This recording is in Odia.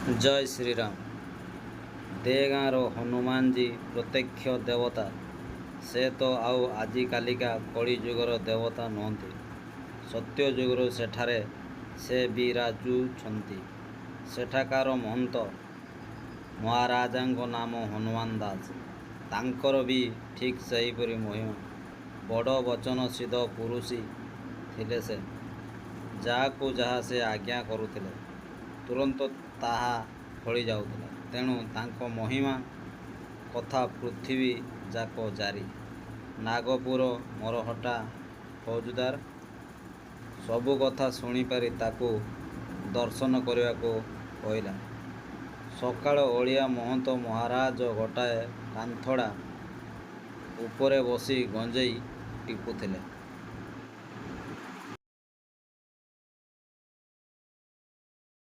ଜୟ ଶ୍ରୀରାମ। ଦେଗାଁର ହନୁମାନଜୀ ପ୍ରତ୍ୟକ୍ଷ ଦେବତା। ସେ ତ ଆଉ ଆଜିକାଲିକା କଳିଯୁଗର ଦେବତା ନୁହନ୍ତି। ସତ୍ୟଯୁଗରୁ ସେଠାରେ ସେ ବିରାଜୁଛନ୍ତି। ସେଠାକାର ମହନ୍ତ ମହାରାଜାଙ୍କ ନାମ ହନୁମାନ ଦାସ। ତାଙ୍କର ବି ଠିକ୍ ସେହିପରି ମହିମା। ବଡ଼ ବଚନସିଦ୍ଧ ପୁରୁଷୀ ଥିଲେ ସେ। ଯାହାକୁ ଯାହା ସେ ଆଜ୍ଞା କରୁଥିଲେ ତୁରନ୍ତ ତାହା ଫଳି ଯାଉଥିଲା। ତେଣୁ ତାଙ୍କ ମହିମା କଥା ପୃଥିବୀ ଯାକ ଜାରି। ନାଗପୁର ମରହଟ୍ଟା ଫୌଜଦାର ସବୁ କଥା ଶୁଣିପାରି ତାକୁ ଦର୍ଶନ କରିବାକୁ କହିଲା। ସକାଳ ଓଳିଆ ମହନ୍ତ ମହାରାଜ ଗୋଟାଏ କାନ୍ଥଡ଼ା ଉପରେ ବସି ଗଞ୍ଜେଇ ଟିପୁଥିଲେ।